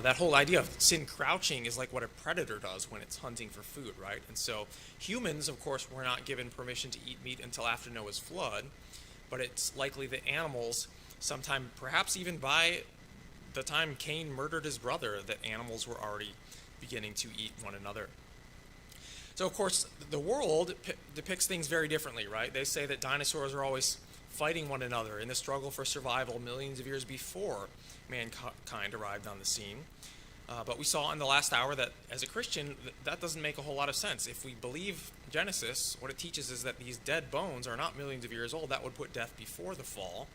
that whole idea of sin crouching is like what a predator does when it's hunting for food, right? And so humans, of course, were not given permission to eat meat until after Noah's flood, but it's likely that animals, sometime perhaps even by the time Cain murdered his brother, that animals were already beginning to eat one another. So, of course, the world depicts things very differently, right? They say that dinosaurs are always fighting one another in the struggle for survival millions of years before mankind arrived on the scene. But we saw in the last hour that as a Christian, that doesn't make a whole lot of sense. If we believe Genesis, what it teaches is that these dead bones are not millions of years old. That would put death before the fall.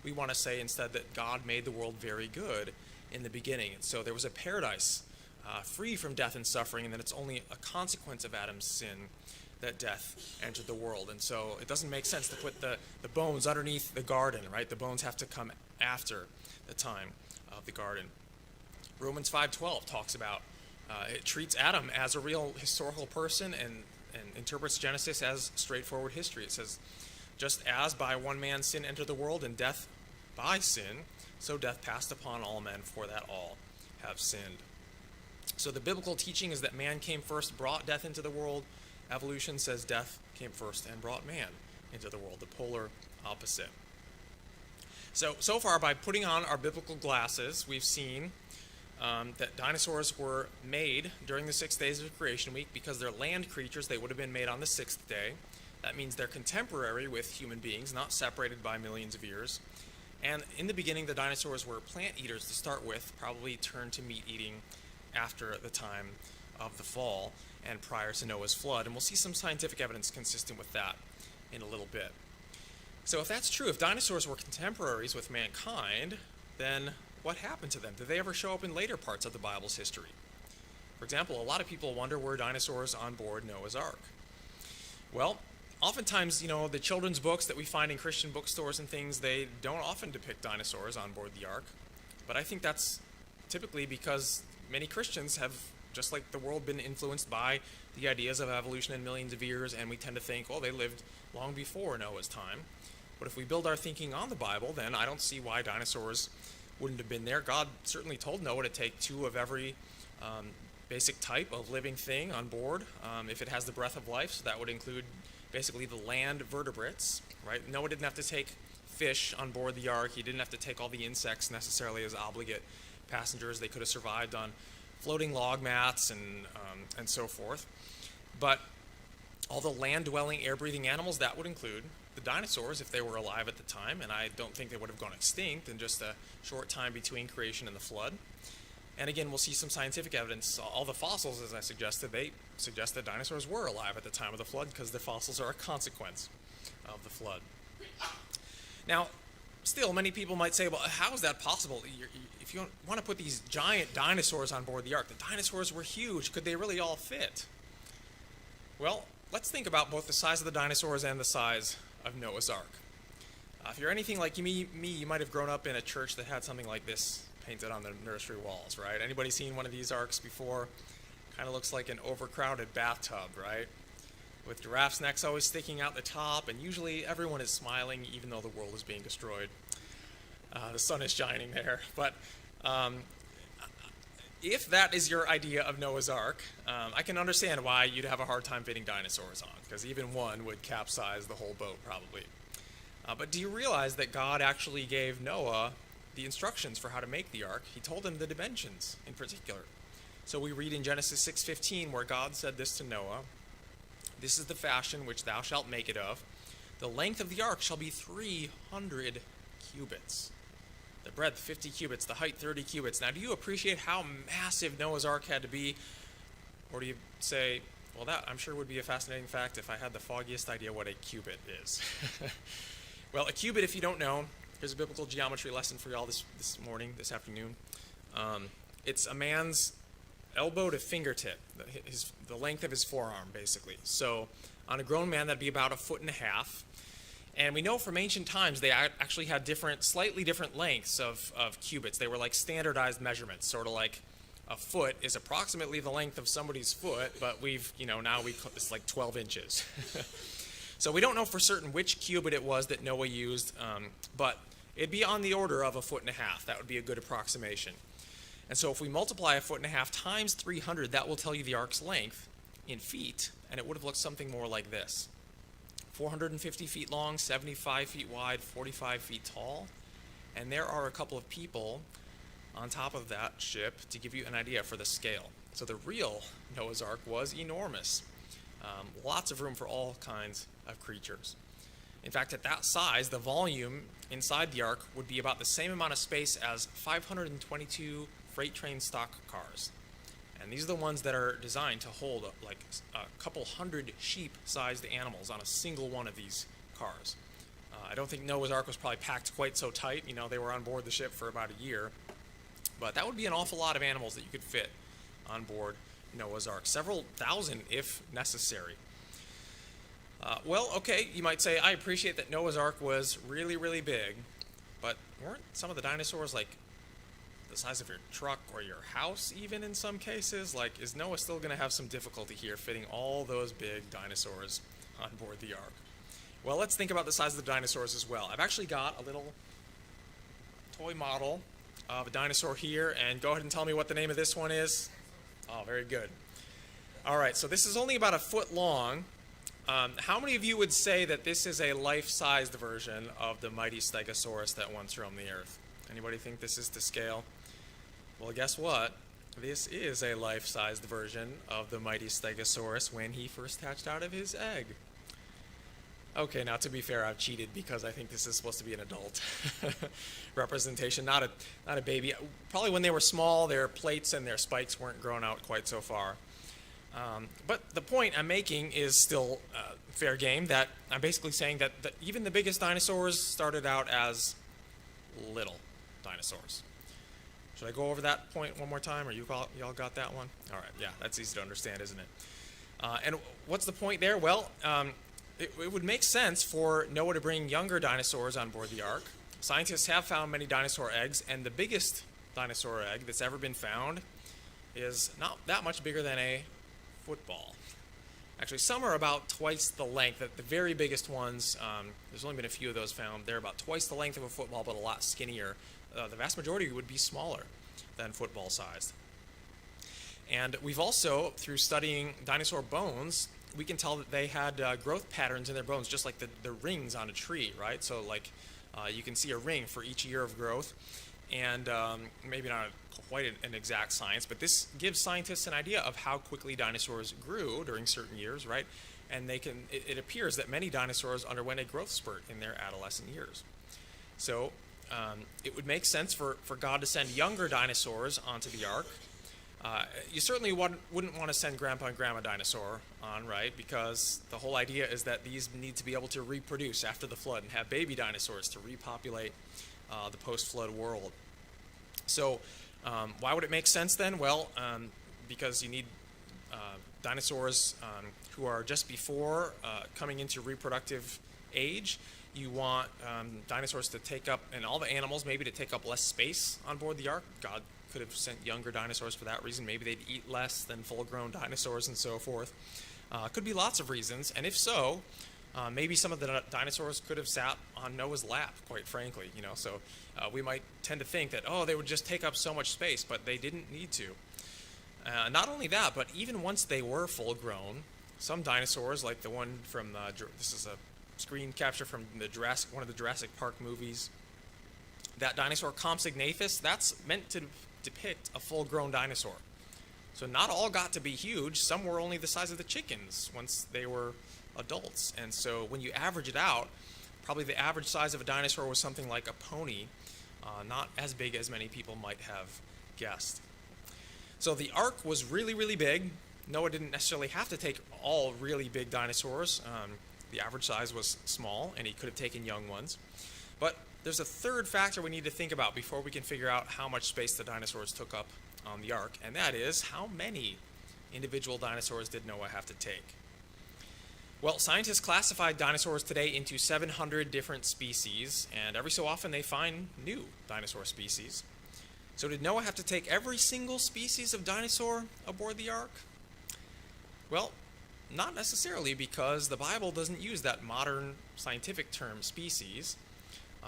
We want to say instead that God made the world very good in the beginning. And so there was a paradise free from death and suffering, and that it's only a consequence of Adam's sin that death entered the world. And so it doesn't make sense to put the bones underneath the garden, right? The bones have to come after the time of the garden. Romans 5:12 talks about, it treats Adam as a real historical person and interprets Genesis as straightforward history. It says, just as by one man sin entered the world and death by sin, so death passed upon all men, for that all have sinned. So the biblical teaching is that man came first, brought death into the world. Evolution says death came first and brought man into the world, the polar opposite. So far, by putting on our biblical glasses, we've seen that dinosaurs were made during the 6 days of creation week because they're land creatures. They would have been made on the sixth day. That means they're contemporary with human beings, not separated by millions of years. And in the beginning, the dinosaurs were plant eaters to start with, probably turned to meat eating after the time of the fall and prior to Noah's flood. And we'll see some scientific evidence consistent with that in a little bit. So if that's true, if dinosaurs were contemporaries with mankind, then what happened to them? Did they ever show up in later parts of the Bible's history? For example, a lot of people wonder, were dinosaurs on board Noah's Ark? Well, oftentimes, the children's books that we find in Christian bookstores and things, they don't often depict dinosaurs on board the Ark. But I think that's typically because many Christians have, just like the world, been influenced by the ideas of evolution in millions of years, and we tend to think, well, they lived long before Noah's time. But if we build our thinking on the Bible, then I don't see why dinosaurs wouldn't have been there. God certainly told Noah to take 2 of every basic type of living thing on board, if it has the breath of life. So that would include basically the land vertebrates, right? Noah didn't have to take fish on board the ark. He didn't have to take all the insects necessarily as obligate passengers. They could have survived on floating log mats and so forth. But all the land-dwelling, air-breathing animals, that would include the dinosaurs if they were alive at the time, and I don't think they would have gone extinct in just a short time between creation and the flood. And again, we'll see some scientific evidence. All the fossils, as I suggested, they suggest that dinosaurs were alive at the time of the flood because the fossils are a consequence of the flood. Now, still, many people might say, well, how is that possible? If you want to put these giant dinosaurs on board the ark, the dinosaurs were huge. Could they really all fit? Well, let's think about both the size of the dinosaurs and the size of Noah's Ark. If you're anything like me, you might have grown up in a church that had something like this painted on the nursery walls, right? Anybody seen one of these arks before? Kind of looks like an overcrowded bathtub, right? With giraffes' necks always sticking out the top, and usually everyone is smiling even though the world is being destroyed. The sun is shining there. But if that is your idea of Noah's Ark, I can understand why you'd have a hard time fitting dinosaurs on, because even one would capsize the whole boat probably. But do you realize that God actually gave Noah the instructions for how to make the ark? He told him the dimensions in particular. So we read in Genesis 6:15 where God said this to Noah, "This is the fashion which thou shalt make it of. The length of the ark shall be 300 cubits. The breadth 50 cubits, the height 30 cubits. Now, do you appreciate how massive Noah's Ark had to be? Or do you say, well, that I'm sure would be a fascinating fact if I had the foggiest idea what a cubit is. Well, a cubit, if you don't know, here's a biblical geometry lesson for y'all this afternoon. It's a man's elbow to fingertip, the length of his forearm, basically. So on a grown man, that'd be about 1.5 feet. And we know from ancient times they actually had slightly different lengths of cubits. They were like standardized measurements, sort of like a foot is approximately the length of somebody's foot, but it's like 12 inches. So we don't know for certain which cubit it was that Noah used, but it'd be on the order of 1.5 feet. That would be a good approximation. And so if we multiply 1.5 feet times 300, that will tell you the ark's length in feet, and it would have looked something more like this. 450 feet long, 75 feet wide, 45 feet tall. And there are a couple of people on top of that ship to give you an idea for the scale. So the real Noah's Ark was enormous. Lots of room for all kinds of creatures. In fact, at that size, the volume inside the ark would be about the same amount of space as 522 freight train stock cars. And these are the ones that are designed to hold like a couple hundred sheep-sized animals on a single one of these cars. I don't think Noah's Ark was probably packed quite so tight. You know, they were on board the ship for about a year. But that would be an awful lot of animals that you could fit on board Noah's Ark. Several thousand if necessary. Well, okay, you might say, I appreciate that Noah's Ark was really, really big, but weren't some of the dinosaurs like the size of your truck or your house even in some cases? Like, is Noah still going to have some difficulty here fitting all those big dinosaurs on board the ark? Well, let's think about the size of the dinosaurs as well. I've actually got a little toy model of a dinosaur here, and go ahead and tell me what the name of this one is. Oh, very good. All right, so this is only about a foot long. How many of you would say that this is a life-sized version of the mighty Stegosaurus that once roamed the earth? Anybody think this is to scale? Well, guess what? This is a life-sized version of the mighty Stegosaurus when he first hatched out of his egg. Okay, now to be fair, I've cheated because I think this is supposed to be an adult representation, not a baby. Probably when they were small, their plates and their spikes weren't grown out quite so far. But the point I'm making is still fair game, that I'm basically saying that even the biggest dinosaurs started out as little dinosaurs. Should I go over that point one more time, or y'all got that one? All right, yeah, that's easy to understand, isn't it? And what's the point there? Well, it would make sense for Noah to bring younger dinosaurs on board the ark. Scientists have found many dinosaur eggs, and the biggest dinosaur egg that's ever been found is not that much bigger than a football. Actually, some are about twice the length. The very biggest ones, there's only been a few of those found. They're about twice the length of a football, but a lot skinnier. The vast majority would be smaller than football sized. And we've also, through studying dinosaur bones, we can tell that they had growth patterns in their bones, just like the rings on a tree, right? So like you can see a ring for each year of growth. And maybe not quite an exact science, but this gives scientists an idea of how quickly dinosaurs grew during certain years, right? And it appears that many dinosaurs underwent a growth spurt in their adolescent years. So it would make sense for God to send younger dinosaurs onto the ark. You certainly wouldn't want to send Grandpa and Grandma Dinosaur on, right? Because the whole idea is that these need to be able to reproduce after the flood and have baby dinosaurs to repopulate the post-flood world. So why would it make sense then? Well, because you need dinosaurs who are just before coming into reproductive age. You want dinosaurs to take up, and all the animals maybe to take up less space on board the ark. God could have sent younger dinosaurs for that reason. Maybe they'd eat less than full-grown dinosaurs and so forth. Could be lots of reasons, and if so, maybe some of the dinosaurs could have sat on Noah's lap, quite frankly. So we might tend to think that, they would just take up so much space, but they didn't need to. Not only that, but even once they were full-grown, some dinosaurs, like the one from this is a screen capture from one of the Jurassic Park movies. That dinosaur Compsognathus, that's meant to depict a full-grown dinosaur. So not all got to be huge. Some were only the size of the chickens once they were adults. And so when you average it out, probably the average size of a dinosaur was something like a pony, not as big as many people might have guessed. So the ark was really, really big. Noah didn't necessarily have to take all really big dinosaurs. The average size was small, and he could have taken young ones. But there's a third factor we need to think about before we can figure out how much space the dinosaurs took up on the ark, and that is, how many individual dinosaurs did Noah have to take? Well, scientists classified dinosaurs today into 700 different species, and every so often they find new dinosaur species. So did Noah have to take every single species of dinosaur aboard the ark? Well, not necessarily, because the Bible doesn't use that modern scientific term species.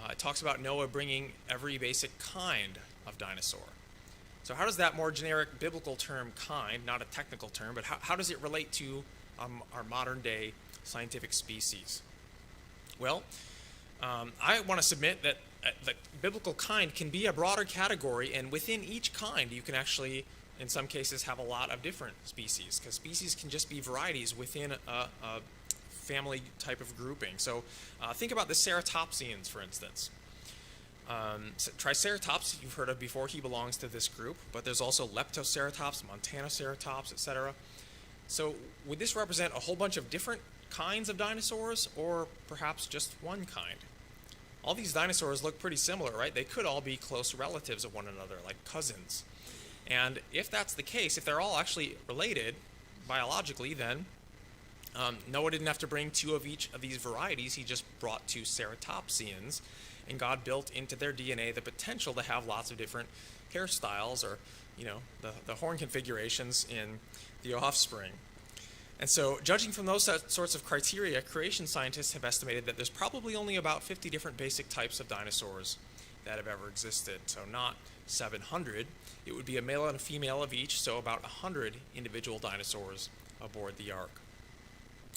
It talks about Noah bringing every basic kind of dinosaur. So how does that more generic biblical term kind, not a technical term, but how does it relate to our modern day scientific species? Well, I want to submit that the biblical kind can be a broader category, and within each kind you can actually, in some cases, have a lot of different species, because species can just be varieties within a family type of grouping. So think about the ceratopsians, for instance. Triceratops, you've heard of before, he belongs to this group, but there's also Leptoceratops, Montanoceratops, etc. So would this represent a whole bunch of different kinds of dinosaurs, or perhaps just one kind? All these dinosaurs look pretty similar, right? They could all be close relatives of one another, like cousins. And if that's the case, if they're all actually related biologically, then Noah didn't have to bring two of each of these varieties. He just brought two ceratopsians, and God built into their DNA the potential to have lots of different hairstyles, or the horn configurations in the offspring. And so, judging from those sorts of criteria, creation scientists have estimated that there's probably only about 50 different basic types of dinosaurs that have ever existed. So not 700. It would be a male and a female of each, so about 100 individual dinosaurs aboard the ark.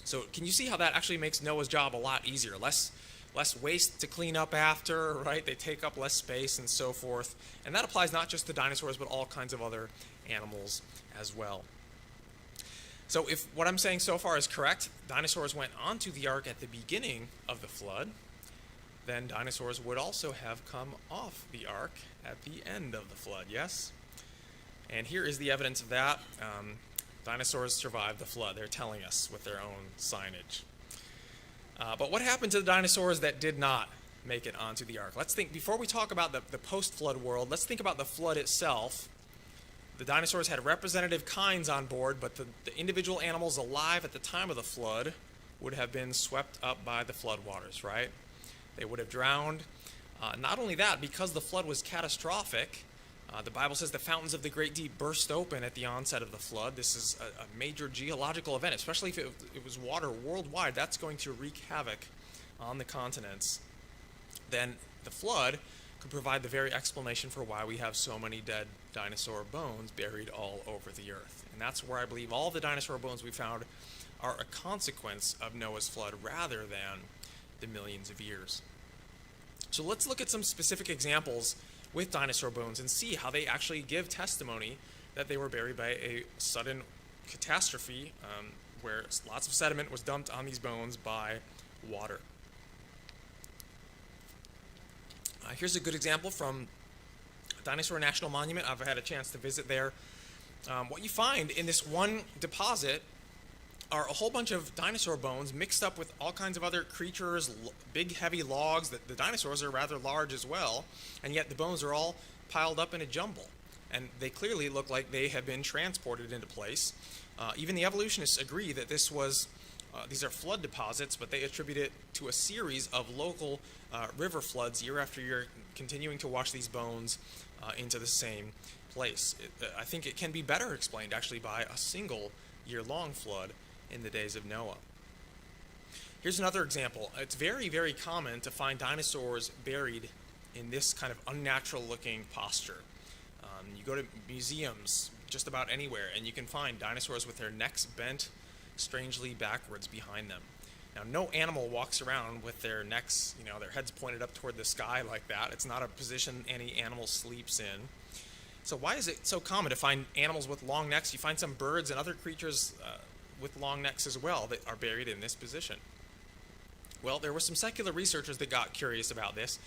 So can you see how that actually makes Noah's job a lot easier? Less waste to clean up after, right? They take up less space and so forth. And that applies not just to dinosaurs, but all kinds of other animals as well. So if what I'm saying so far is correct, dinosaurs went onto the ark at the beginning of the flood, then dinosaurs would also have come off the ark at the end of the flood, yes? And here is the evidence of that. Dinosaurs survived the flood, they're telling us with their own signage. But what happened to the dinosaurs that did not make it onto the ark? Let's think, before we talk about the post-flood world, let's think about the flood itself. The dinosaurs had representative kinds on board, but the individual animals alive at the time of the flood would have been swept up by the floodwaters, right? They would have drowned. Not only that, because the flood was catastrophic, the Bible says the fountains of the great deep burst open at the onset of the flood. This is a major geological event, especially if it was water worldwide. That's going to wreak havoc on the continents. Then the flood could provide the very explanation for why we have so many dead dinosaur bones buried all over the earth. And that's where I believe all the dinosaur bones we found are a consequence of Noah's flood rather than the millions of years. So let's look at some specific examples with dinosaur bones and see how they actually give testimony that they were buried by a sudden catastrophe where lots of sediment was dumped on these bones by water. Here's a good example from Dinosaur National Monument. I've had a chance to visit there. What you find in this one deposit are a whole bunch of dinosaur bones mixed up with all kinds of other creatures, big heavy logs. The dinosaurs are rather large as well, and yet the bones are all piled up in a jumble. And they clearly look like they have been transported into place. Even the evolutionists agree that these are flood deposits, but they attribute it to a series of local river floods year after year, continuing to wash these bones into the same place. I think it can be better explained actually by a single year-long flood in the days of Noah. Here's another example. It's very, very common to find dinosaurs buried in this kind of unnatural-looking posture. You go to museums just about anywhere, and you can find dinosaurs with their necks bent strangely backwards behind them. Now, no animal walks around with their necks, their heads pointed up toward the sky like that. It's not a position any animal sleeps in. So why is it so common to find animals with long necks? You find some birds and other creatures with long necks as well that are buried in this position. Well, there were some secular researchers that got curious about this,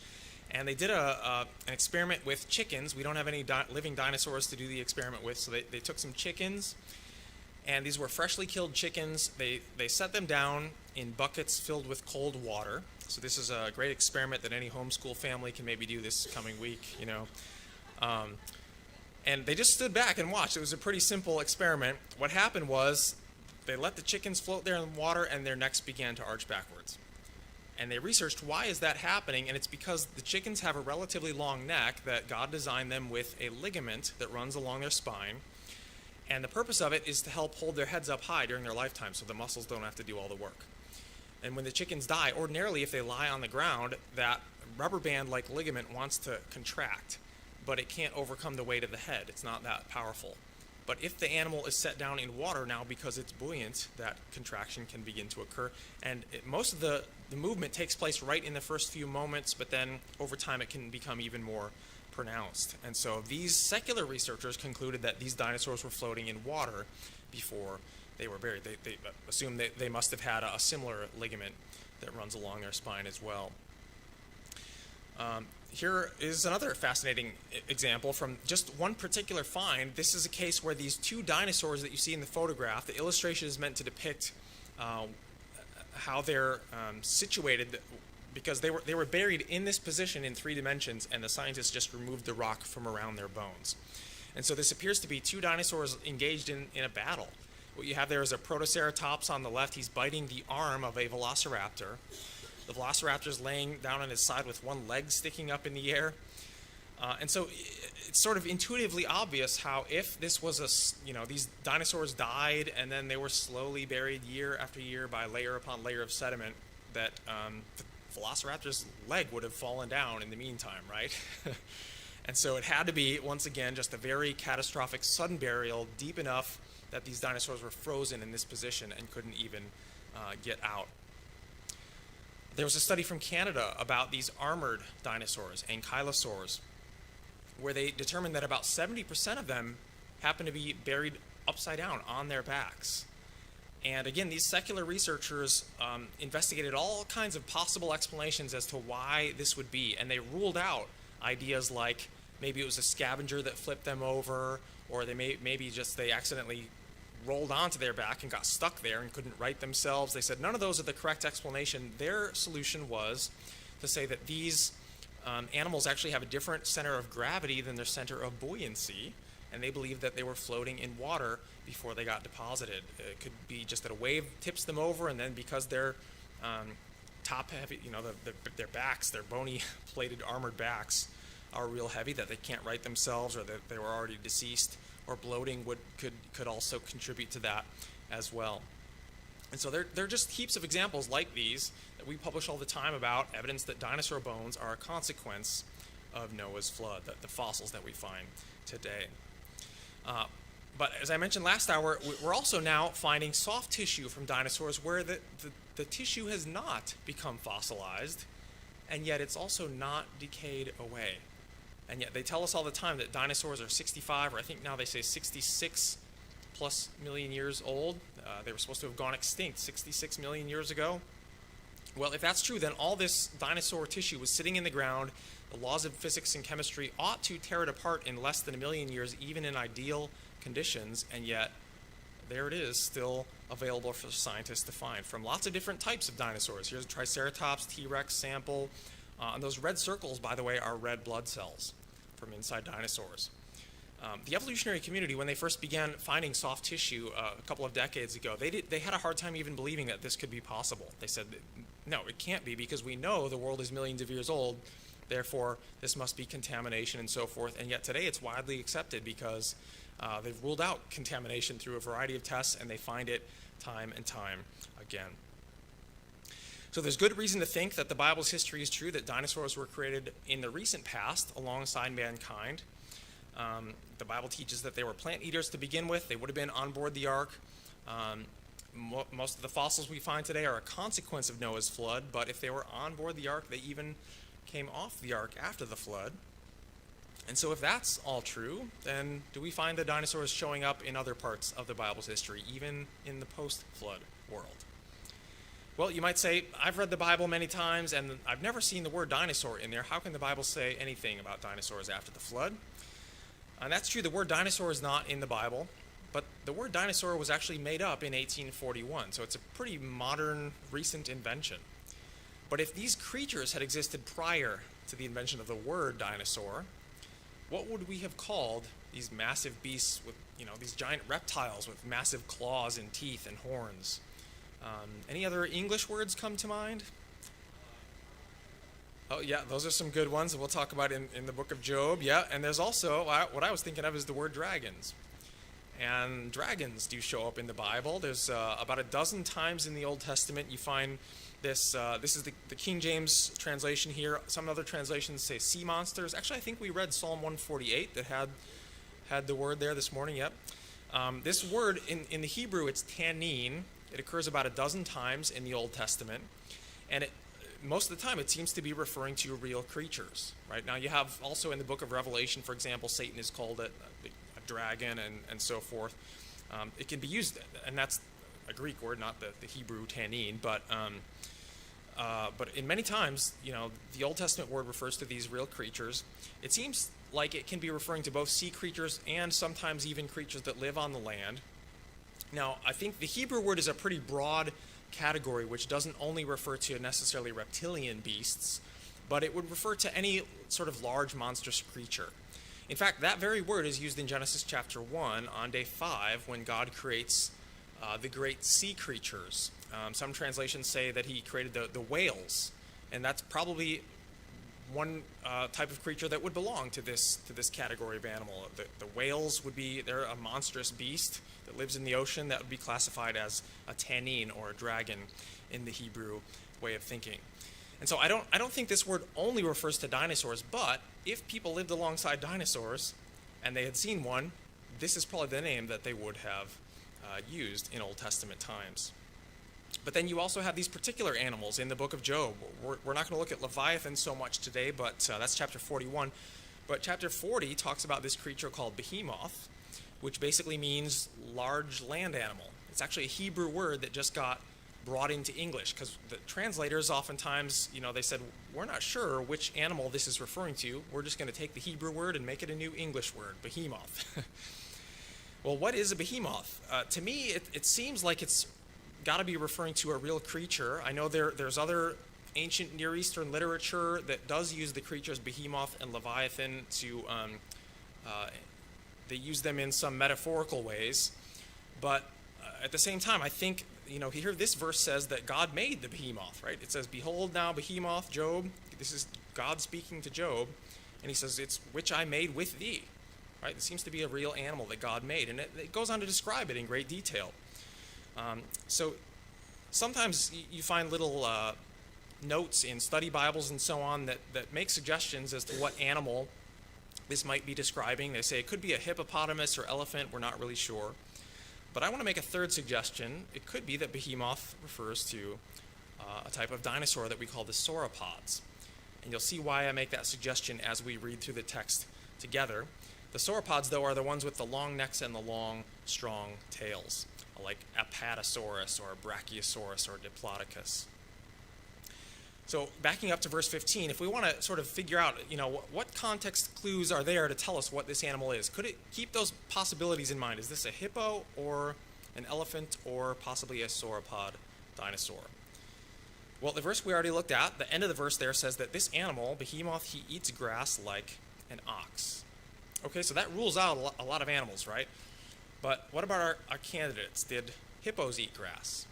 and they did an experiment with chickens. We don't have any living dinosaurs to do the experiment with, so they took some chickens, and these were freshly killed chickens. They set them down in buckets filled with cold water. So this is a great experiment that any homeschool family can maybe do this coming week, And they just stood back and watched. It was a pretty simple experiment. What happened was they let the chickens float there in the water, and their necks began to arch backwards. And they researched why is that happening, and it's because the chickens have a relatively long neck that God designed them with a ligament that runs along their spine. And the purpose of it is to help hold their heads up high during their lifetime so the muscles don't have to do all the work. And when the chickens die, ordinarily if they lie on the ground, that rubber band-like ligament wants to contract. but it can't overcome the weight of the head. It's not that powerful. But if the animal is set down in water now because it's buoyant, that contraction can begin to occur. And most of the movement takes place right in the first few moments, but then over time it can become even more pronounced. And so these secular researchers concluded that these dinosaurs were floating in water before they were buried. They assumed that they must have had a similar ligament that runs along their spine as well. Here is another fascinating example from just one particular find. This is a case where these two dinosaurs that you see in the photograph, the illustration is meant to depict how they're situated, because they were buried in this position in 3 dimensions, and the scientists just removed the rock from around their bones. And so this appears to be two dinosaurs engaged in a battle. What you have there is a Protoceratops on the left. He's biting the arm of a Velociraptor. The Velociraptor's laying down on his side with one leg sticking up in the air. And so it's sort of intuitively obvious how, if this was these dinosaurs died and then they were slowly buried year after year by layer upon layer of sediment, that the Velociraptor's leg would have fallen down in the meantime, right? And so it had to be, once again, just a very catastrophic sudden burial, deep enough that these dinosaurs were frozen in this position and couldn't even get out. There was a study from Canada about these armored dinosaurs, ankylosaurs, where they determined that about 70% of them happened to be buried upside down on their backs. And again, these secular researchers investigated all kinds of possible explanations as to why this would be, and they ruled out ideas like maybe it was a scavenger that flipped them over, or they accidentally rolled onto their back and got stuck there and couldn't right themselves. They said none of those are the correct explanation. Their solution was to say that these animals actually have a different center of gravity than their center of buoyancy, and they believed that they were floating in water before they got deposited. It could be just that a wave tips them over, and then because they're top heavy, their backs, their bony plated armored backs are real heavy, that they can't right themselves, or that they were already deceased, or bloating could also contribute to that as well. And so there are just heaps of examples like these that we publish all the time about evidence that dinosaur bones are a consequence of Noah's flood, the fossils that we find today. But as I mentioned last hour, we're also now finding soft tissue from dinosaurs where the tissue has not become fossilized, and yet it's also not decayed away. And yet they tell us all the time that dinosaurs are 65, or I think now they say 66 plus million years old. They were supposed to have gone extinct 66 million years ago. Well, if that's true, then all this dinosaur tissue was sitting in the ground. The laws of physics and chemistry ought to tear it apart in less than 1 million years, even in ideal conditions, and yet there it is, still available for scientists to find from lots of different types of dinosaurs. Here's a Triceratops, T-Rex sample. And those red circles, by the way, are red blood cells from inside dinosaurs. The evolutionary community, when they first began finding soft tissue a couple of decades ago, they had a hard time even believing that this could be possible. They said, no, it can't be, because we know the world is millions of years old, therefore this must be contamination and so forth. And yet today it's widely accepted because they've ruled out contamination through a variety of tests, and they find it time and time again. So there's good reason to think that the Bible's history is true, that dinosaurs were created in the recent past alongside mankind. The Bible teaches that they were plant eaters to begin with. They would have been on board the ark. Most of the fossils we find today are a consequence of Noah's flood, but if they were on board the ark, they even came off the ark after the flood. And so if that's all true, then do we find the dinosaurs showing up in other parts of the Bible's history, even in the post-flood world? Well, you might say, I've read the Bible many times and I've never seen the word dinosaur in there. How can the Bible say anything about dinosaurs after the flood? And that's true, the word dinosaur is not in the Bible, but the word dinosaur was actually made up in 1841, so it's a pretty modern, recent invention. But if these creatures had existed prior to the invention of the word dinosaur, what would we have called these massive beasts with, these giant reptiles with massive claws and teeth and horns? Any other English words come to mind? Oh yeah, those are some good ones that we'll talk about in the book of Job. Yeah, and there's also, what I was thinking of is the word dragons. And dragons do show up in the Bible. There's about a dozen times in the Old Testament you find this. This is the King James translation here. Some other translations say sea monsters. Actually, I think we read Psalm 148 that had the word there this morning. Yep. This word in the Hebrew, it's tanin. It occurs about a dozen times in the Old Testament, and most of the time it seems to be referring to real creatures. Right now, you have also in the book of Revelation, for example, Satan is called a dragon and so forth. It can be used, and that's a Greek word, not the Hebrew tanin, but in many times, the Old Testament word refers to these real creatures. It seems like it can be referring to both sea creatures and sometimes even creatures that live on the land. Now, I think the Hebrew word is a pretty broad category, which doesn't only refer to necessarily reptilian beasts, but it would refer to any sort of large monstrous creature. In fact, that very word is used in Genesis chapter 1 on day 5 when God creates the great sea creatures. Some translations say that he created the whales, and that's probably one type of creature that would belong to this category of animal. The whales they're a monstrous beast that lives in the ocean that would be classified as a tanin or a dragon in the Hebrew way of thinking. And so I don't think this word only refers to dinosaurs, but if people lived alongside dinosaurs and they had seen one, this is probably the name that they would have used in Old Testament times. But then you also have these particular animals in the book of Job. We're not going to look at Leviathan so much today, but that's chapter 41. But chapter 40 talks about this creature called Behemoth, which basically means large land animal. It's actually a Hebrew word that just got brought into English because the translators oftentimes, they said, we're not sure which animal this is referring to. We're just going to take the Hebrew word and make it a new English word, behemoth. Well, what is a behemoth? To me, it seems like it's got to be referring to a real creature. I know there's other ancient Near Eastern literature that does use the creatures Behemoth and Leviathan to, they use them in some metaphorical ways. But at the same time, I think, here this verse says that God made the behemoth, right? It says, behold now behemoth, Job. This is God speaking to Job. And he says, it's which I made with thee, right? It seems to be a real animal that God made. And it goes on to describe it in great detail. So sometimes you find little notes in study Bibles and so on that make suggestions as to what animal this might be describing. They say it could be a hippopotamus or elephant. We're not really sure. But I want to make a third suggestion. It could be that behemoth refers to a type of dinosaur that we call the sauropods. And you'll see why I make that suggestion as we read through the text together. The sauropods, though, are the ones with the long necks and the long, strong tails, like Apatosaurus or Brachiosaurus or Diplodocus. So backing up to verse 15, if we want to sort of figure out, what context clues are there to tell us what this animal is? Could it keep those possibilities in mind? Is this a hippo or an elephant or possibly a sauropod dinosaur? Well, the verse we already looked at, the end of the verse there says that this animal, behemoth, he eats grass like an ox. Okay, so that rules out a lot of animals, right? But what about our candidates? Did hippos eat grass?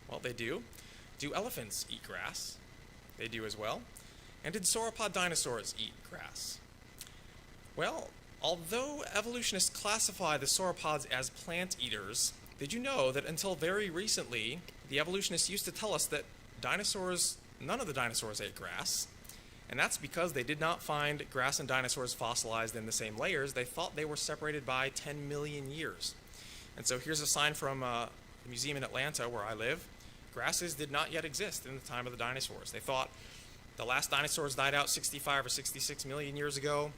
Well, they do. Do elephants eat grass? They do as well. And did sauropod dinosaurs eat grass? Well, although evolutionists classify the sauropods as plant eaters, did you know that until very recently, the evolutionists used to tell us that none of the dinosaurs ate grass? And that's because they did not find grass and dinosaurs fossilized in the same layers. They thought they were separated by 10 million years. And so here's a sign from a museum in Atlanta where I live. Grasses did not yet exist in the time of the dinosaurs. They thought the last dinosaurs died out 65 or 66 million years ago.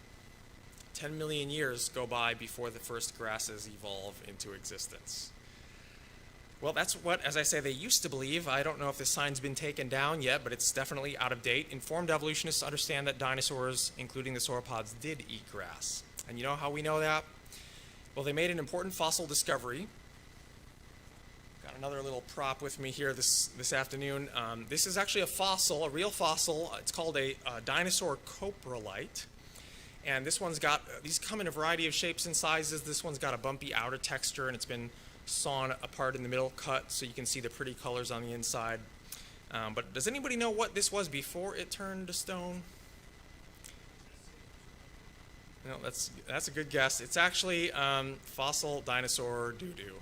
10 million years go by before the first grasses evolve into existence. Well, that's what, as I say, they used to believe. I don't know if this sign's been taken down yet, but it's definitely out of date. Informed evolutionists understand that dinosaurs, including the sauropods, did eat grass. And you know how we know that? Well, they made an important fossil discovery. Got another little prop with me here this afternoon. This is actually a fossil, a real fossil. It's called a dinosaur coprolite. And this one's got, these come in a variety of shapes and sizes. This one's got a bumpy outer texture, and it's been sawn apart in the middle, cut, so you can see the pretty colors on the inside. But does anybody know what this was before it turned to stone? No, that's a good guess. It's actually fossil dinosaur doo-doo.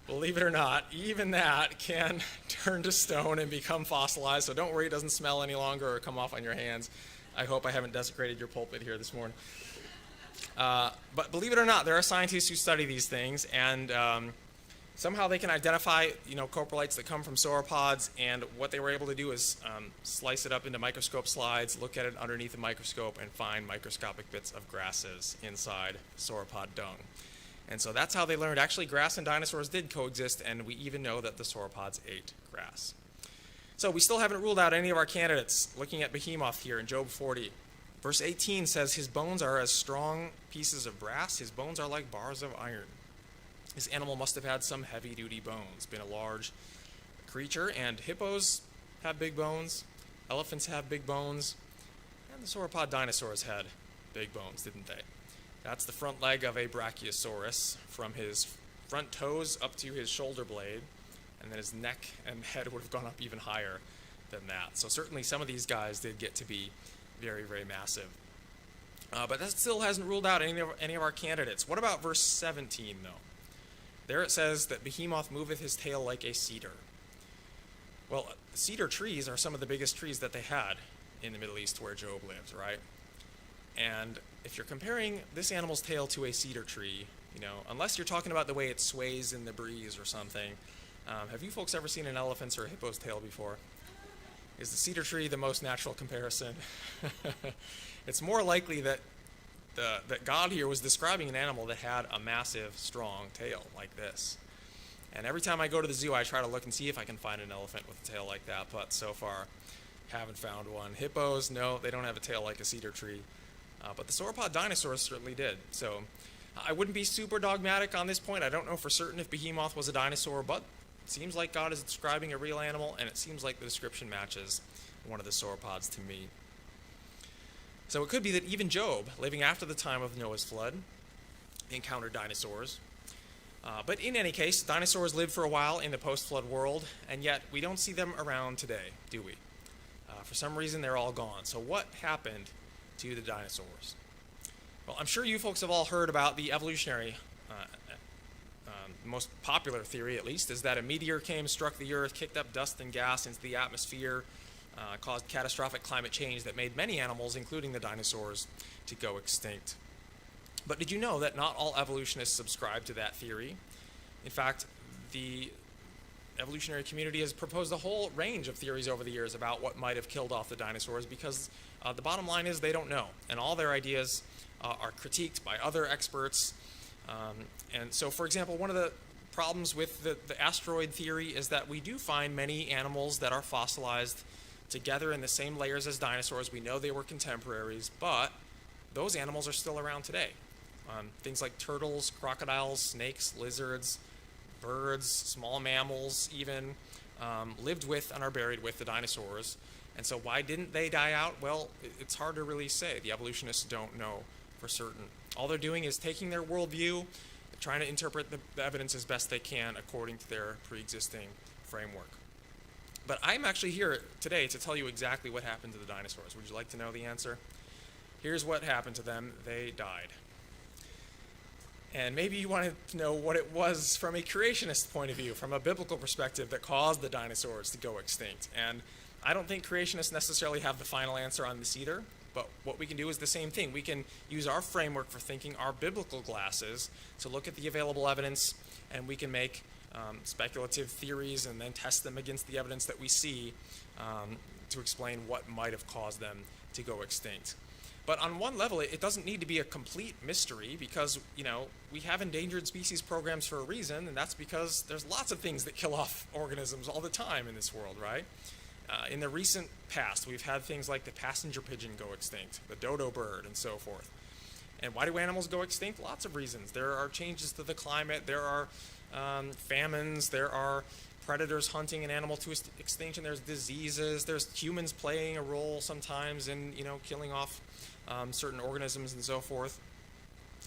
Believe it or not, even that can turn to stone and become fossilized. So don't worry, it doesn't smell any longer or come off on your hands. I hope I haven't desecrated your pulpit here this morning. But believe it or not, there are scientists who study these things, and somehow they can identify, coprolites that come from sauropods. And what they were able to do is slice it up into microscope slides, look at it underneath a microscope, and find microscopic bits of grasses inside sauropod dung. And so that's how they learned actually grass and dinosaurs did coexist, and we even know that the sauropods ate grass. So we still haven't ruled out any of our candidates. Looking at Behemoth here in Job 40. Verse 18 says, his bones are as strong pieces of brass, his bones are like bars of iron. This animal must have had some heavy-duty bones, been a large creature, and hippos have big bones, elephants have big bones, and the sauropod dinosaurs had big bones, didn't they? That's the front leg of a Brachiosaurus, from his front toes up to his shoulder blade, and then his neck and head would have gone up even higher than that. So certainly some of these guys did get to be very, very massive. But that still hasn't ruled out any of our candidates. What about verse 17, though? There it says that Behemoth moveth his tail like a cedar. Well, cedar trees are some of the biggest trees that they had in the Middle East where Job lived, right? And if you're comparing this animal's tail to a cedar tree, unless you're talking about the way it sways in the breeze or something, have you folks ever seen an elephant's or a hippo's tail before? Is the cedar tree the most natural comparison? It's more likely that that God here was describing an animal that had a massive, strong tail like this. And every time I go to the zoo, I try to look and see if I can find an elephant with a tail like that, but so far, haven't found one. Hippos, no, they don't have a tail like a cedar tree. But the sauropod dinosaurs certainly did. So I wouldn't be super dogmatic on this point. I don't know for certain if Behemoth was a dinosaur, but it seems like God is describing a real animal, and it seems like the description matches one of the sauropods to me. So it could be that even Job, living after the time of Noah's flood, encountered dinosaurs. But in any case, dinosaurs lived for a while in the post-flood world, and yet we don't see them around today, do we? For some reason, they're all gone. So what happened to the dinosaurs? Well, I'm sure you folks have all heard about the evolutionary, most popular theory at least, is that a meteor came, struck the Earth, kicked up dust and gas into the atmosphere, caused catastrophic climate change that made many animals, including the dinosaurs, to go extinct. But did you know that not all evolutionists subscribe to that theory? In fact, the evolutionary community has proposed a whole range of theories over the years about what might have killed off the dinosaurs, because the bottom line is they don't know, and all their ideas are critiqued by other experts. And so, for example, one of the problems with the asteroid theory is that we do find many animals that are fossilized together in the same layers as dinosaurs. We know they were contemporaries, but those animals are still around today. Things like turtles, crocodiles, snakes, lizards, birds, small mammals even, lived with and are buried with the dinosaurs. And so why didn't they die out? Well, it's hard to really say. The evolutionists don't know for certain. All they're doing is taking their worldview, trying to interpret the evidence as best they can according to their pre-existing framework. But I'm actually here today to tell you exactly what happened to the dinosaurs. Would you like to know the answer? Here's what happened to them. They died. And maybe you wanted to know what it was from a creationist point of view, from a biblical perspective, that caused the dinosaurs to go extinct. And I don't think creationists necessarily have the final answer on this either, but what we can do is the same thing. We can use our framework for thinking, our biblical glasses, to look at the available evidence, and we can make speculative theories and then test them against the evidence that we see to explain what might have caused them to go extinct. But on one level, it doesn't need to be a complete mystery, because, we have endangered species programs for a reason, and that's because there's lots of things that kill off organisms all the time in this world, right? In the recent past, we've had things like the passenger pigeon go extinct, the dodo bird, and so forth. And why do animals go extinct? Lots of reasons. There are changes to the climate, there are famines, there are predators hunting an animal to extinction, there's diseases, there's humans playing a role sometimes in, killing off certain organisms and so forth.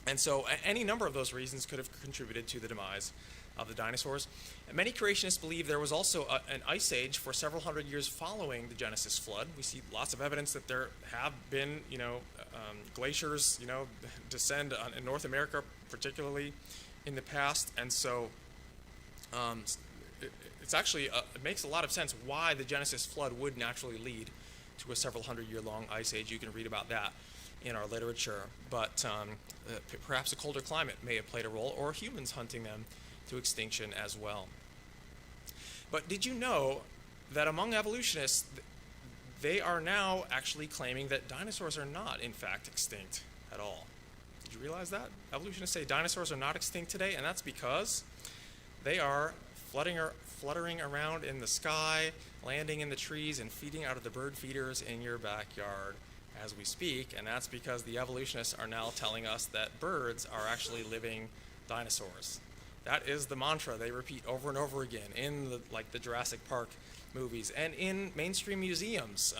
And so any number of those reasons could have contributed to the demise of the dinosaurs. And many creationists believe there was also an ice age for several hundred years following the Genesis flood. We see lots of evidence that there have been, glaciers, descend in North America, particularly in the past. And so it's actually, it makes a lot of sense why the Genesis flood would naturally lead to a several hundred year long ice age. You can read about that in our literature. But perhaps a colder climate may have played a role, or humans hunting them to extinction as well. But did you know that among evolutionists, they are now actually claiming that dinosaurs are not, in fact, extinct at all? Did you realize that? Evolutionists say dinosaurs are not extinct today, and that's because they are fluttering around in the sky, landing in the trees, and feeding out of the bird feeders in your backyard as we speak. And that's because the evolutionists are now telling us that birds are actually living dinosaurs. That is the mantra they repeat over and over again in the Jurassic Park movies and in mainstream museums.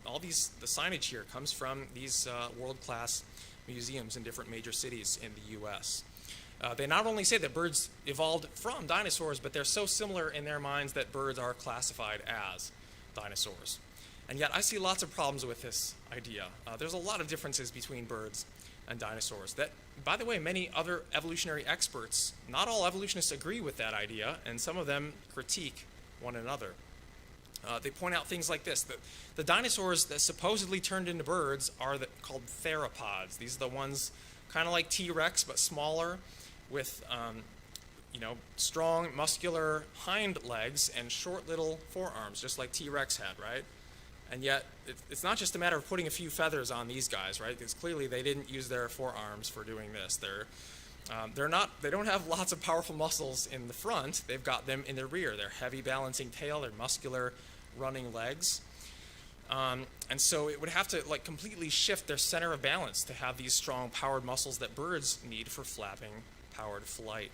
The signage here comes from these world-class museums in different major cities in the U.S. They not only say that birds evolved from dinosaurs, but they're so similar in their minds that birds are classified as dinosaurs. And yet I see lots of problems with this idea. There's a lot of differences between birds and dinosaurs that, by the way, many other evolutionary experts, not all evolutionists agree with that idea, and some of them critique one another. They point out things like this, that the dinosaurs that supposedly turned into birds are called theropods. These are the ones kind of like T-Rex, but smaller, with strong, muscular hind legs and short little forearms, just like T-Rex had, right? And yet, it's not just a matter of putting a few feathers on these guys, right? Because clearly they didn't use their forearms for doing this. They don't have lots of powerful muscles in the front. They've got them in the rear. Their heavy balancing tail, their muscular running legs. And so it would have to completely shift their center of balance to have these strong powered muscles that birds need for flapping powered flight.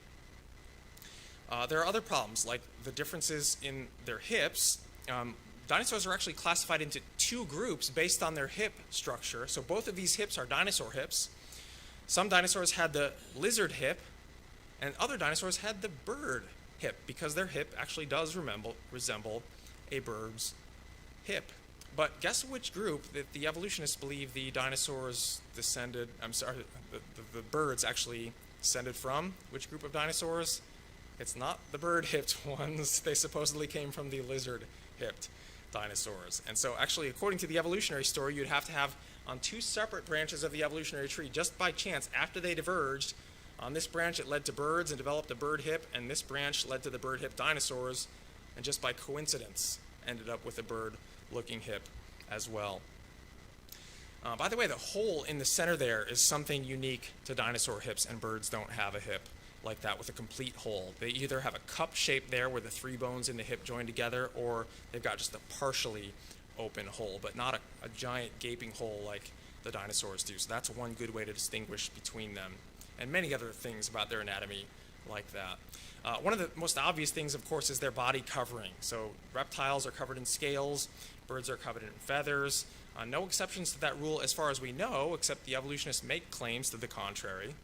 There are other problems, like the differences in their hips. Dinosaurs are actually classified into two groups based on their hip structure. So both of these hips are dinosaur hips. Some dinosaurs had the lizard hip, and other dinosaurs had the bird hip, because their hip actually does resemble a bird's hip. But guess which group that the evolutionists believe the dinosaurs descended, the birds actually descended from? Which group of dinosaurs? It's not the bird-hipped ones. They supposedly came from the lizard-hipped dinosaurs. And so actually, according to the evolutionary story, you'd have to have on two separate branches of the evolutionary tree, just by chance, after they diverged, on this branch it led to birds and developed a bird hip, and this branch led to the bird-hipped dinosaurs, and just by coincidence ended up with a bird-looking hip as well. By the way, the hole in the center there is something unique to dinosaur hips, and birds don't have a hip like that with a complete hole. They either have a cup shape there where the three bones in the hip join together, or they've got just a partially open hole, but not a giant gaping hole like the dinosaurs do. So that's one good way to distinguish between them, and many other things about their anatomy like that. One of the most obvious things, of course, is their body covering. So reptiles are covered in scales, birds are covered in feathers. No exceptions to that rule as far as we know, except the evolutionists make claims to the contrary.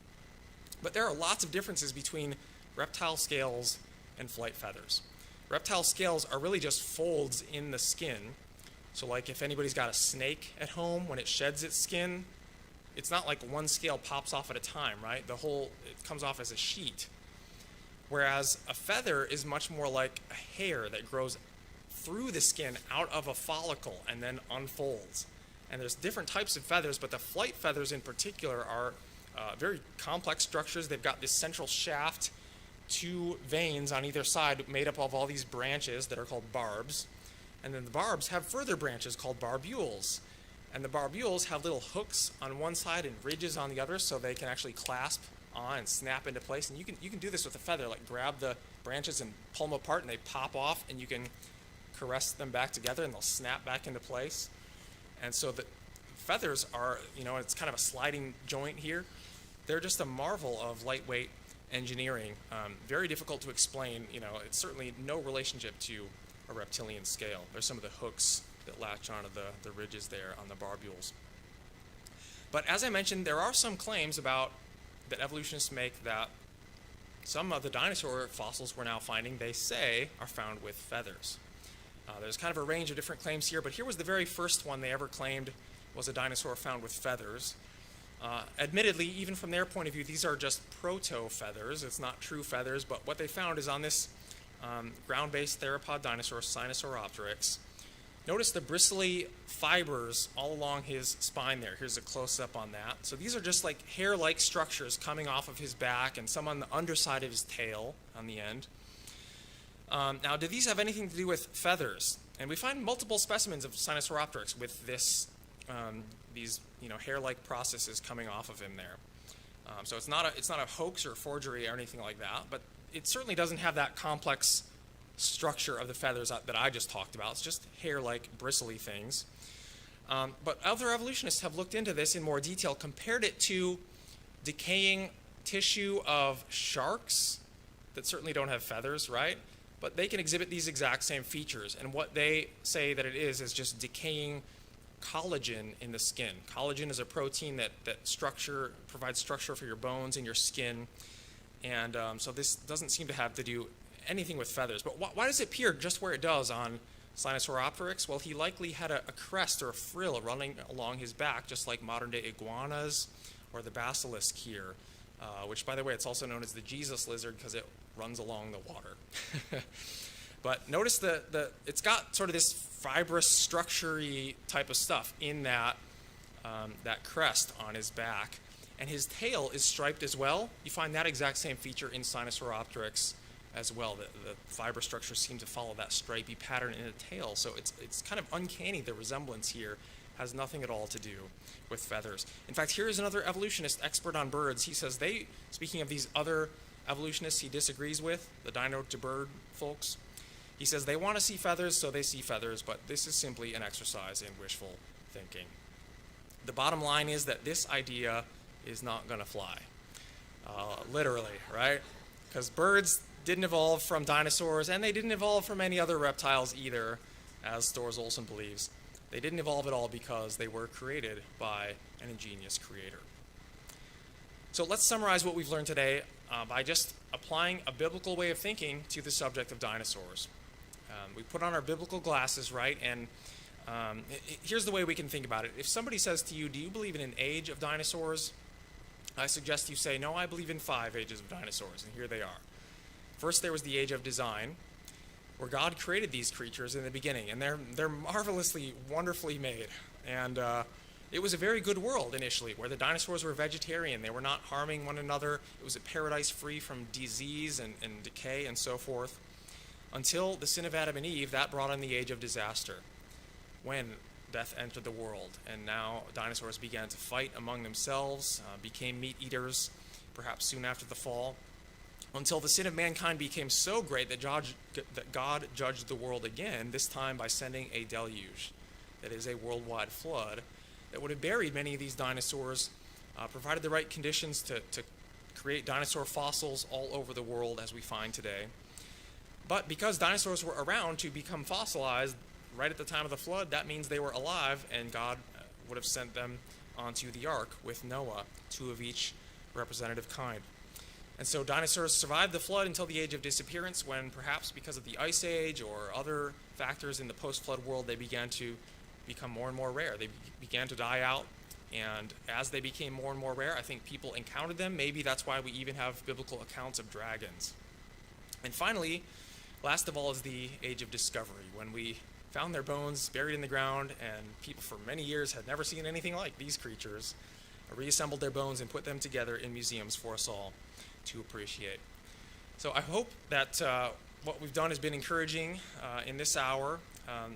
But there are lots of differences between reptile scales and flight feathers. Reptile scales are really just folds in the skin. So like if anybody's got a snake at home, when it sheds its skin, it's not like one scale pops off at a time, right? It comes off as a sheet. Whereas a feather is much more like a hair that grows through the skin out of a follicle and then unfolds. And there's different types of feathers, but the flight feathers in particular are very complex structures. They've got this central shaft, two veins on either side made up of all these branches that are called barbs. And then the barbs have further branches called barbules. And the barbules have little hooks on one side and ridges on the other, so they can actually clasp on and snap into place. And you can do this with a feather, like grab the branches and pull them apart and they pop off, and you can caress them back together and they'll snap back into place. And so the feathers are, it's kind of a sliding joint here. They're just a marvel of lightweight engineering. Very difficult to explain. It's certainly no relationship to a reptilian scale. There's some of the hooks that latch onto the ridges there on the barbules. But as I mentioned, there are some claims that evolutionists make that some of the dinosaur fossils we're now finding, they say, are found with feathers. There's kind of a range of different claims here, but here was the very first one they ever claimed was a dinosaur found with feathers. Admittedly, even from their point of view, these are just proto-feathers. It's not true feathers, but what they found is on this ground-based theropod dinosaur, Sinosauropteryx. Notice the bristly fibers all along his spine there. Here's a close-up on that. So these are just like hair-like structures coming off of his back and some on the underside of his tail on the end. Now, do these have anything to do with feathers? And we find multiple specimens of Sinosauropteryx with these hair-like processes coming off of him there. So it's not a hoax or forgery or anything like that, but it certainly doesn't have that complex structure of the feathers that I just talked about. It's just hair-like, bristly things. But other evolutionists have looked into this in more detail, compared it to decaying tissue of sharks that certainly don't have feathers, right? But they can exhibit these exact same features. And what they say that it is just decaying collagen in the skin. Collagen is a protein that provides structure for your bones and your skin. And so this doesn't seem to have to do anything with feathers. But why does it appear just where it does on Sinosauropteryx? Well, he likely had a crest or a frill running along his back, just like modern-day iguanas or the basilisk here, which, by the way, it's also known as the Jesus lizard because it runs along the water. But notice it's got sort of this fibrous, structure-y type of stuff in that crest on his back. And his tail is striped as well. You find that exact same feature in Sinosauropteryx as well. The fiber structures seem to follow that stripy pattern in the tail. So it's kind of uncanny. The resemblance here has nothing at all to do with feathers. In fact, here is another evolutionist expert on birds. He says speaking of these other evolutionists he disagrees with, the dino to bird folks, he says they want to see feathers, so they see feathers, but this is simply an exercise in wishful thinking. The bottom line is that this idea is not going to fly. Literally, right? Because birds didn't evolve from dinosaurs, and they didn't evolve from any other reptiles either, as Storrs Olson believes. They didn't evolve at all because they were created by an ingenious creator. So let's summarize what we've learned today by just applying a biblical way of thinking to the subject of dinosaurs. We put on our biblical glasses, right? And here's the way we can think about it. If somebody says to you, do you believe in an age of dinosaurs? I suggest you say, no, I believe in 5 ages of dinosaurs, and here they are. First, there was the age of design, where God created these creatures in the beginning, and they're marvelously, wonderfully made. And it was a very good world initially, where the dinosaurs were vegetarian. They were not harming one another. It was a paradise free from disease and decay and so forth. Until the sin of Adam and Eve, that brought on the age of disaster, when death entered the world. And now dinosaurs began to fight among themselves, became meat eaters, perhaps soon after the fall, until the sin of mankind became so great that God judged the world again, this time by sending a deluge, that is a worldwide flood, that would have buried many of these dinosaurs, provided the right conditions to create dinosaur fossils all over the world as we find today. But because dinosaurs were around to become fossilized right at the time of the flood, that means they were alive, and God would have sent them onto the ark with Noah, 2 of each representative kind. And so dinosaurs survived the flood until the age of disappearance, when perhaps because of the ice age or other factors in the post-flood world, they began to become more and more rare. They began to die out, and as they became more and more rare, I think people encountered them. Maybe that's why we even have biblical accounts of dragons. And finally, last of all, is the age of discovery, when we found their bones buried in the ground, and people for many years had never seen anything like these creatures, reassembled their bones and put them together in museums for us all to appreciate. So I hope that what we've done has been encouraging in this hour.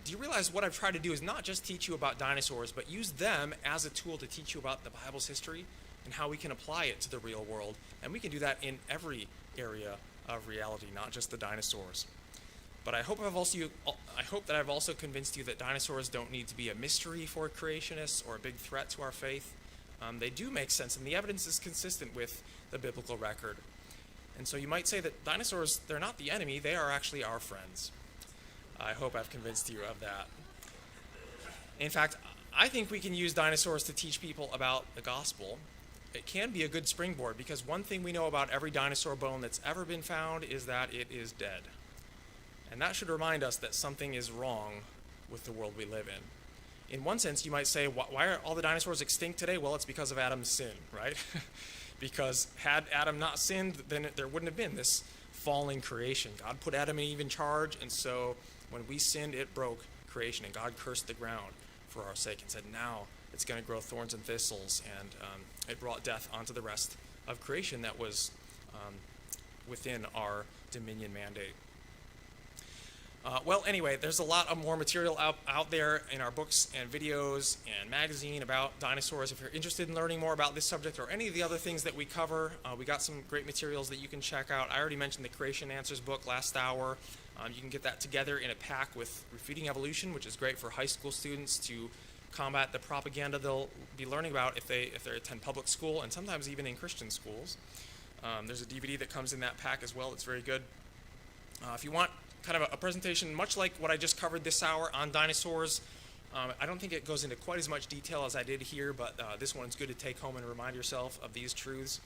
Do you realize what I've tried to do is not just teach you about dinosaurs, but use them as a tool to teach you about the Bible's history and how we can apply it to the real world. And we can do that in every area of reality, not just the dinosaurs. But I hope that I've also convinced you that dinosaurs don't need to be a mystery for creationists or a big threat to our faith. They do make sense, and the evidence is consistent with the biblical record. And so you might say that dinosaurs, they're not the enemy, they are actually our friends. I hope I've convinced you of that. In fact, I think we can use dinosaurs to teach people about the gospel. it can be a good springboard, because one thing we know about every dinosaur bone that's ever been found is that it is dead. And that should remind us that something is wrong with the world we live in. In one sense, you might say, why are all the dinosaurs extinct today? Well, it's because of Adam's sin, right? Because had Adam not sinned, then there wouldn't have been this falling creation. God put Adam and Eve in charge, and so when we sinned, it broke creation, and God cursed the ground for our sake and said, now it's going to grow thorns and thistles, and it brought death onto the rest of creation that was within our dominion mandate. Well, anyway, there's a lot of more material out there in our books and videos and magazine about dinosaurs. If you're interested in learning more about this subject or any of the other things that we cover, we got some great materials that you can check out. I already mentioned the Creation Answers book last hour. You can get that together in a pack with Refuting Evolution, which is great for high school students to combat the propaganda they'll be learning about if they attend public school, and sometimes even in Christian schools. There's a DVD that comes in that pack as well. It's very good. If you want kind of a presentation much like what I just covered this hour on dinosaurs, I don't think it goes into quite as much detail as I did here, but this one's good to take home and remind yourself of these truths.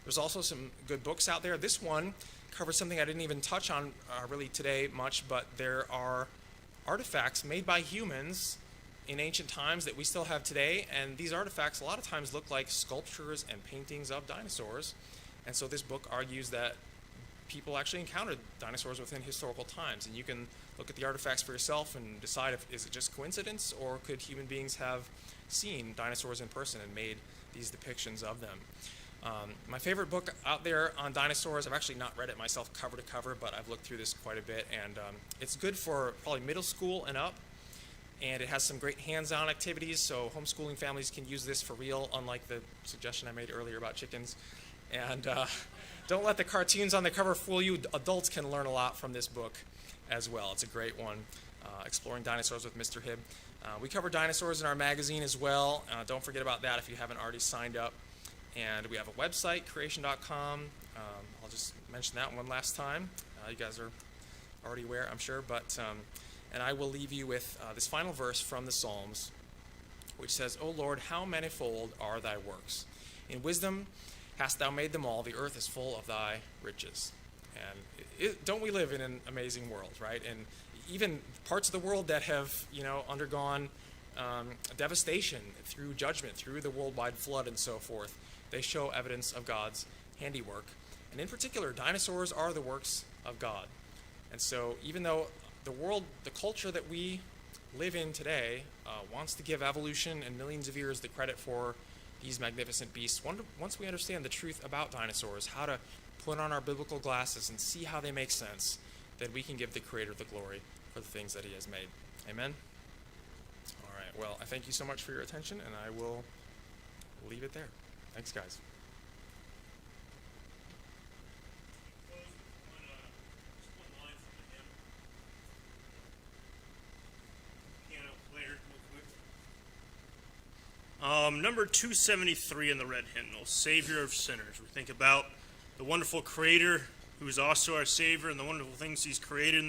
There's also some good books out there. This one covers something I didn't even touch on really today much, but there are artifacts made by humans in ancient times that we still have today, and these artifacts a lot of times look like sculptures and paintings of dinosaurs. And so this book argues that people actually encountered dinosaurs within historical times, and you can look at the artifacts for yourself and decide if is it just coincidence, or could human beings have seen dinosaurs in person and made these depictions of them. My favorite book out there on dinosaurs, I've actually not read it myself cover to cover, but I've looked through this quite a bit, and it's good for probably middle school and up, and it has some great hands-on activities, so homeschooling families can use this for real, unlike the suggestion I made earlier about chickens. And don't let the cartoons on the cover fool you. Adults can learn a lot from this book as well. It's a great one, Exploring Dinosaurs with Mr. Hibb. We cover dinosaurs in our magazine as well. Don't forget about that if you haven't already signed up. And we have a website, creation.com. I'll just mention that one last time. You guys are already aware, I'm sure. And I will leave you with this final verse from the Psalms, which says, O Lord, how manifold are thy works. In wisdom hast thou made them all. The earth is full of thy riches. And don't we live in an amazing world, right? And even parts of the world that have, undergone devastation through judgment, through the worldwide flood and so forth, they show evidence of God's handiwork. And in particular, dinosaurs are the works of God. And so even though the culture that we live in today wants to give evolution and millions of years the credit for these magnificent beasts, once we understand the truth about dinosaurs, how to put on our biblical glasses and see how they make sense, then we can give the Creator the glory for the things that he has made. Amen? All right, well, I thank you so much for your attention, and I will leave it there. Thanks, guys. Number 273 in the red hymnal, Savior of Sinners. We think about the wonderful Creator who is also our Savior and the wonderful things he's created in